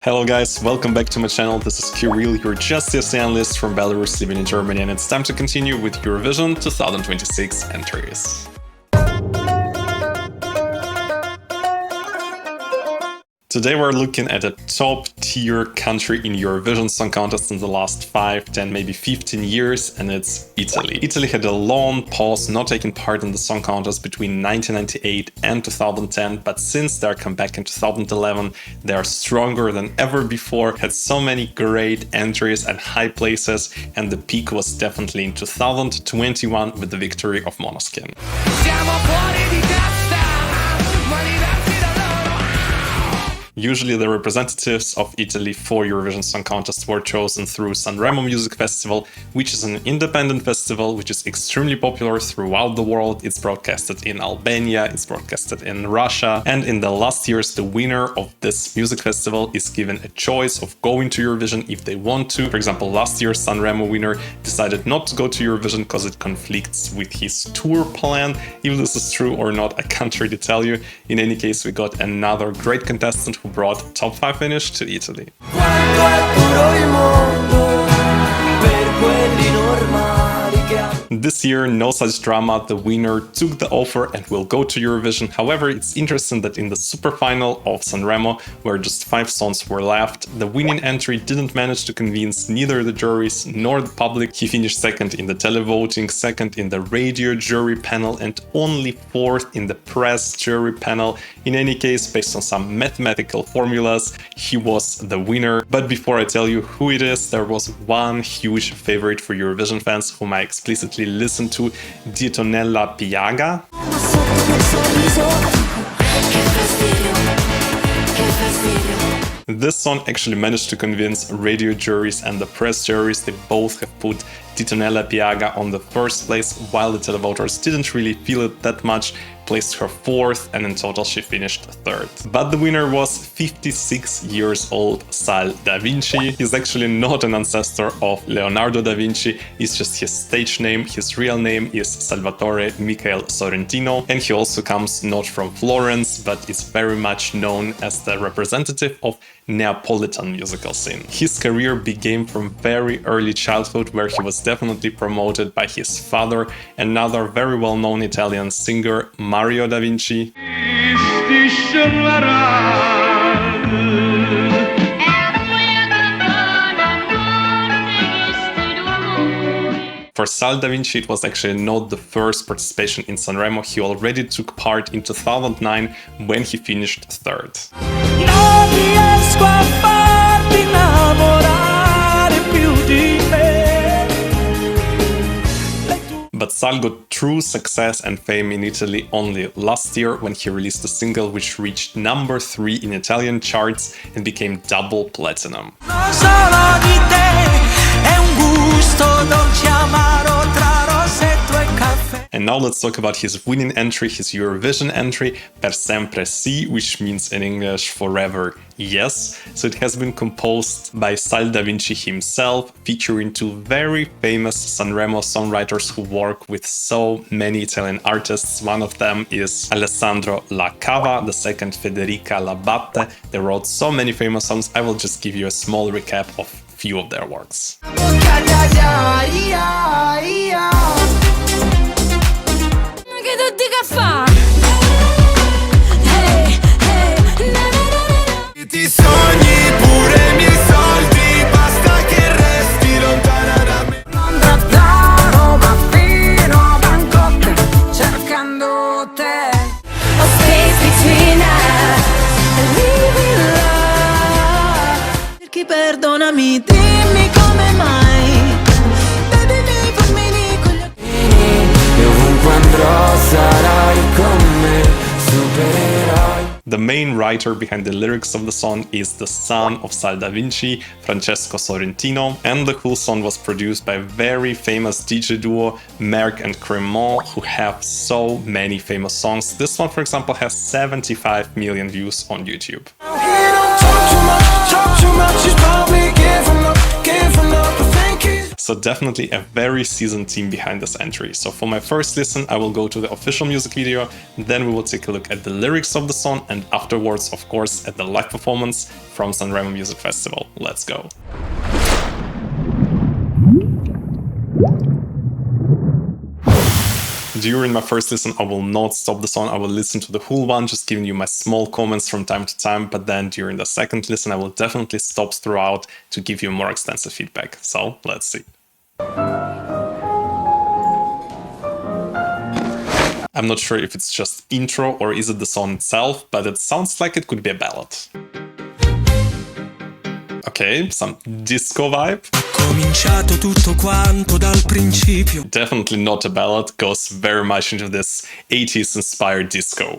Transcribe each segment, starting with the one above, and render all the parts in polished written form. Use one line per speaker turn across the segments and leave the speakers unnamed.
Hello guys, welcome back to my channel. This is Kirill, your Justice analyst from Belarus living in Germany, and it's time to continue with Eurovision 2026 entries. Today we're looking at a top-tier country in Eurovision Song Contest in the last 5, 10, maybe 15 years, and it's Italy. Italy had a long pause not taking part in the Song Contest between 1998 and 2010, but since their comeback in 2011, they are stronger than ever before, had so many great entries and high places, and the peak was definitely in 2021 with the victory of Måneskin. Usually the representatives of Italy for Eurovision Song Contest were chosen through Sanremo Music Festival, which is an independent festival which is extremely popular throughout the world. It's broadcasted in Albania, it's broadcasted in Russia, and in the last years the winner of this music festival is given a choice of going to Eurovision if they want to. For example, last year's Sanremo winner decided not to go to Eurovision because it conflicts with his tour plan. If this is true or not, I can't really tell you. In any case, we got another great contestant who brought top 5 finish to Italy. This year, no such drama, the winner took the offer and will go to Eurovision. However, it's interesting that in the super final of Sanremo, where just 5 songs were left, the winning entry didn't manage to convince neither the juries nor the public. He finished second in the televoting, second in the radio jury panel, and only 4th in the press jury panel. In any case, based on some mathematical formulas, he was the winner. But before I tell you who it is, there was one huge favorite for Eurovision fans whom I explicitly listened to, Ditonella Piaga. This song actually managed to convince radio juries and the press juries. They both have put Ditonella Piaga on the first place, while the televoters didn't really feel it that much, placed her 4th, and in total she finished 3rd. But the winner was 56 years old Sal Da Vinci. He's actually not an ancestor of Leonardo da Vinci, it's just his stage name. His real name is Salvatore Michael Sorrentino, and he also comes not from Florence, but is very much known as the representative of Neapolitan musical scene. His career began from very early childhood, where he was definitely promoted by his father, another very well-known Italian singer, Mario da Vinci. For Sal Da Vinci, it was actually not the first participation in Sanremo. He already took part in 2009 when he finished 3rd. But Sal got true success and fame in Italy only last year when he released a single which reached number 3 in Italian charts and became double platinum. And now let's talk about his winning entry, his Eurovision entry, Per Semre Si, which means in English forever yes. So it has been composed by Sal Da Vinci himself, featuring 2 very famous Sanremo songwriters who work with so many Italian artists. One of them is Alessandro La Cava, the second Federica Labatte. They wrote so many famous songs. I will just give you a small recap of few of their works.
Perdonami, dimmi come mai. Baby, fammi di quegli occhi. E ovunque andrò sarai con me, supererai.
The main writer behind the lyrics of the song is the son of Sal Da Vinci, Francesco Sorrentino, and the whole song was produced by very famous DJ duo Merck and Cremont, who have so many famous songs. This one, for example, has 75 million views on YouTube. So definitely a very seasoned team behind this entry. So for my first listen, I will go to the official music video, then we will take a look at the lyrics of the song, and afterwards, of course, at the live performance from Sanremo Music Festival. Let's go. During my first listen, I will not stop the song, I will listen to the whole one, just giving you my small comments from time to time, but then during the second listen, I will definitely stop throughout to give you more extensive feedback. So, let's see. I'm not sure if it's just intro or is it the song itself, but it sounds like it could be a ballad. Okay, some disco vibe.
Cominciato tutto quanto dal principio.
Definitely not a ballad, goes very much into this 80s inspired disco.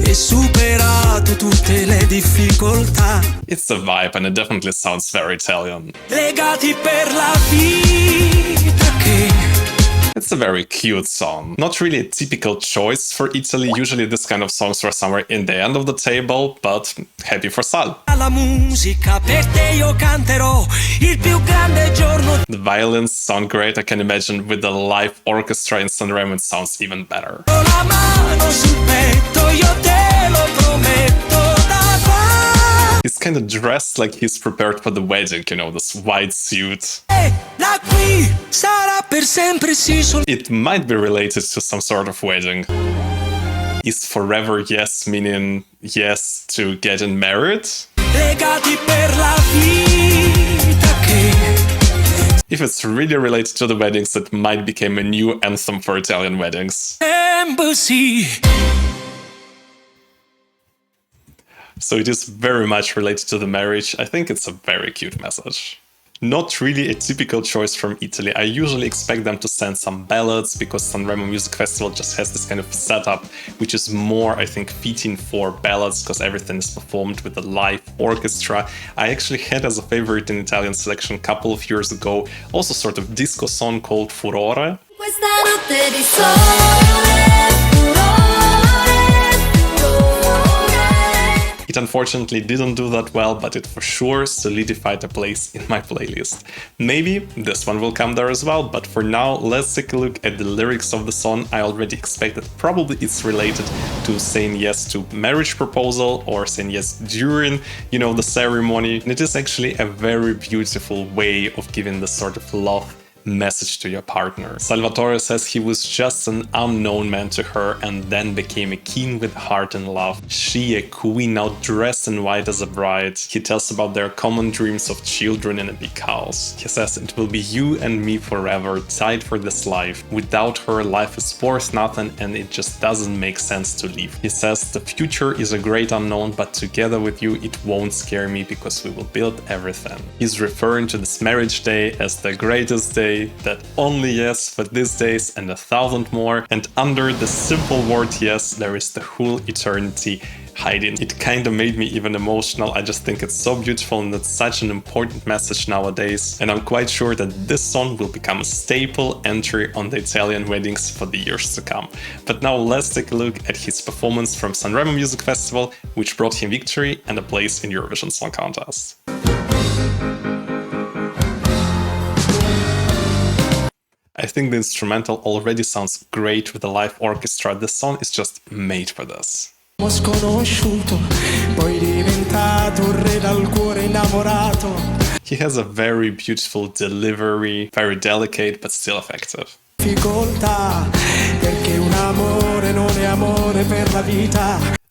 E superato tutte le difficoltà.
It's a vibe and it definitely sounds very Italian.
Legati per la vita che...
It's a very cute song. Not really a typical choice for Italy. Usually this kind of songs were somewhere in the end of the table, but happy for Sal.
La musica per te io canterò il più grande giorno.
The violins sound great. I can imagine with the live orchestra in Sanremo it sounds even better.
La mano sul petto io te lo prometto da qua.
He's kind of dressed like he's prepared for the wedding, you know, this white suit.
Da qui sarà per sempre sì.
It might be related to some sort of wedding. Is forever yes meaning yes to getting married?
Legati per la vita che...
If it's really related to the weddings, it might become a new anthem for Italian weddings.
Embassy.
So it is very much related to the marriage. I think it's a very cute message. Not really a typical choice from Italy. I usually expect them to send some ballads because Sanremo Music Festival just has this kind of setup, which is more, I think, fitting for ballads because everything is performed with a live orchestra. I actually had as a favorite in Italian selection a couple of years ago, also sort of disco song called Furore.
Questa notte di sole, furore.
It unfortunately didn't do that well, but it for sure solidified a place in my playlist. Maybe this one will come there as well, but for now, let's take a look at the lyrics of the song. I already expect that probably it's related to saying yes to marriage proposal or saying yes during, you know, the ceremony. And it is actually a very beautiful way of giving this sort of love message to your partner. Salvatore says he was just an unknown man to her and then became a king with heart and love. She a queen now dressed in white as a bride. He tells about their common dreams of children in a big house. He says it will be you and me forever, tied for this life. Without her, life is worth nothing and it just doesn't make sense to live. He says the future is a great unknown, but together with you it won't scare me because we will build everything. He's referring to this marriage day as the greatest day, that only yes for these days and 1,000 more, and under the simple word yes there is the whole eternity hiding. It kind of made me even emotional. I just think it's so beautiful and it's such an important message nowadays, and I'm quite sure that this song will become a staple entry on the Italian weddings for the years to come. But now let's take a look at his performance from Sanremo Music Festival, which brought him victory and a place in Eurovision Song Contest. I think the instrumental already sounds great with the live orchestra. This song is just made for this. He has a very beautiful delivery, very delicate but still effective.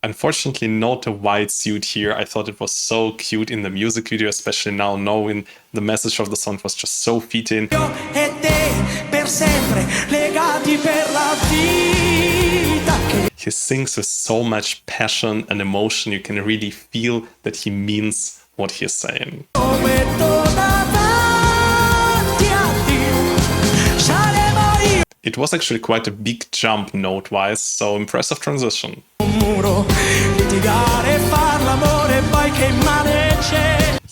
Unfortunately, not a white suit here. I thought it was so cute in the music video, especially now knowing the message of the song was just so fitting. Per sempre, legati per la vita. He sings with so much passion and emotion. You can really feel that he means what he's saying. It was actually quite a big jump note-wise, so impressive transition.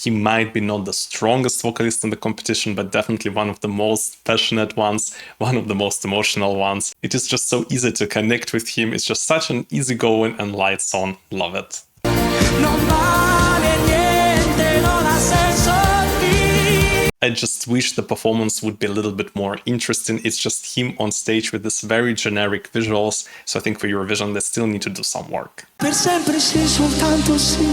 He might be not the strongest vocalist in the competition, but definitely one of the most passionate ones, one of the most emotional ones. It is just so easy to connect with him. It's just such an easygoing and light song. Love it. I just wish the performance would be a little bit more interesting. It's just him on stage with this very generic visuals. So I think for Eurovision they still need to do some work.
Per sempre sì, soltanto sì,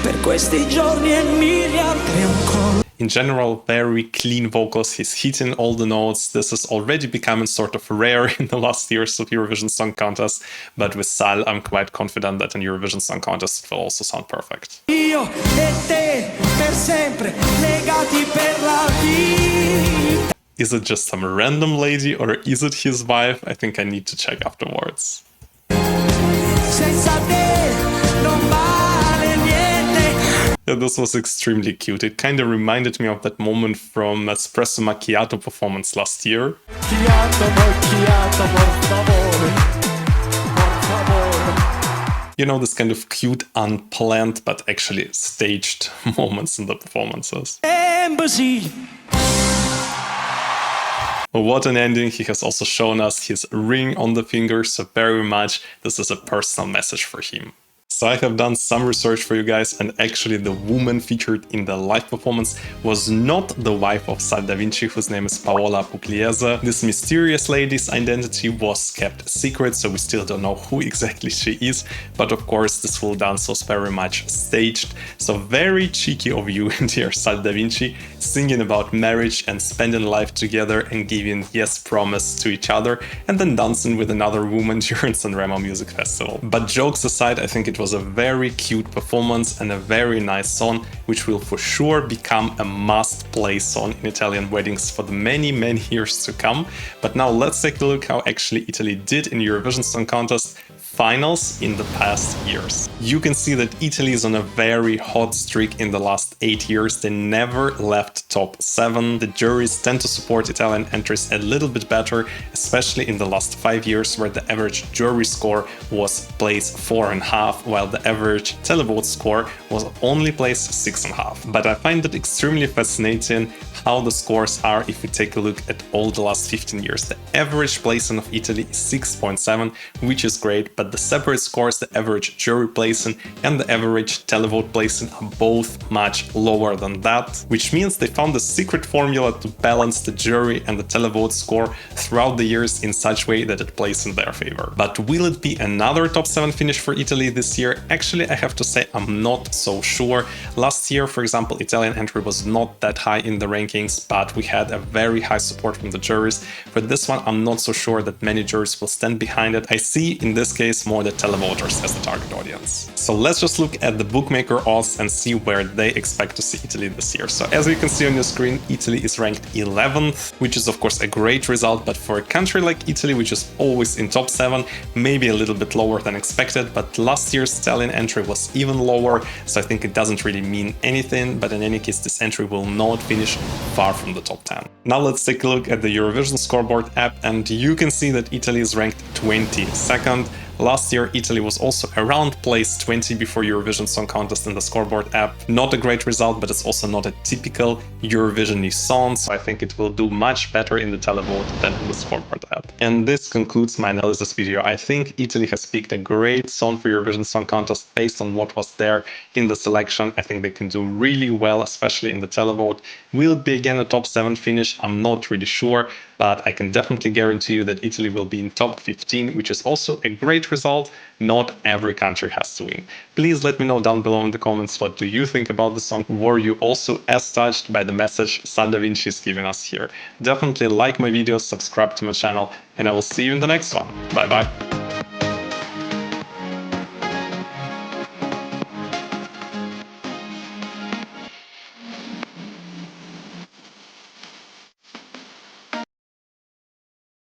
per questi giorni e miliardi ancora.
In general, very clean vocals, he's hitting all the notes. This is already becoming sort of rare in the last years of Eurovision Song Contest, but with Sal, I'm quite confident that in Eurovision Song Contest it will also sound perfect.
Io e te, per sempre, legati per la vita.
Is it just some random lady or is it his wife? I think I need to check afterwards.
Senza te non vale niente.
Yeah, this was extremely cute. It kind of reminded me of that moment from Espresso Macchiato performance last year. You know, this kind of cute, unplanned, but actually staged moments in the performances.
Embassy.
What an ending. He has also shown us his ring on the finger, so very much this is a personal message for him. So I have done some research for you guys, and actually the woman featured in the live performance was not the wife of Sal Da Vinci, whose name is Paola Pugliese. This mysterious lady's identity was kept secret, so we still don't know who exactly she is, but of course this full dance was very much staged. So very cheeky of you, dear Sal Da Vinci, singing about marriage and spending life together and giving yes promise to each other, and then dancing with another woman during Sanremo Music Festival. But jokes aside, I think it was a very cute performance and a very nice song, which will for sure become a must-play song in Italian weddings for the many years to come. But now let's take a look how actually Italy did in Eurovision Song Contest finals in the past years. You can see that Italy is on a very hot streak in the last 8 years. They never left top 7. The juries tend to support Italian entries a little bit better, especially in the last 5 years, where the average jury score was place 4.5, while the average televote score was only place 6.5. But I find it extremely fascinating how the scores are if we take a look at all the last 15 years. The average placing of Italy is 6.7, which is great, but the separate scores, the average jury placing and the average televote placing, are both much lower than that, which means they found a secret formula to balance the jury and the televote score throughout the years in such way that it plays in their favor. But will it be another top 7 finish for Italy this year? Actually, I have to say I'm not so sure. Last year, for example, Italian entry was not that high in the rankings, but we had a very high support from the juries. For this one, I'm not so sure that many juries will stand behind it. I see in this case more the televoters as the target audience. So let's just look at the bookmaker odds and see where they expect to see Italy this year. So as you can see on your screen, Italy is ranked 11th, which is of course a great result, but for a country like Italy, which is always in top 7, maybe a little bit lower than expected. But last year's Italian entry was even lower, so I think it doesn't really mean anything, but in any case this entry will not finish far from the top 10. Now let's take a look at the Eurovision Scoreboard app, and you can see that Italy is ranked 22nd. Last year, Italy was also around place 20 before Eurovision Song Contest in the Scoreboard app. Not a great result, but it's also not a typical Eurovision-y song, so I think it will do much better in the televote than in the Scoreboard app. And this concludes my analysis video. I think Italy has picked a great song for Eurovision Song Contest based on what was there in the selection. I think they can do really well, especially in the televote. Will it be again a top 7 finish? I'm not really sure, but I can definitely guarantee you that Italy will be in top 15, which is also a great result. Not every country has to win. Please let me know down below in the comments, what do you think about the song? Were you also as touched by the message Sal Da Vinci is giving us here? Definitely like my videos, subscribe to my channel, and I will see you in the next one. Bye bye.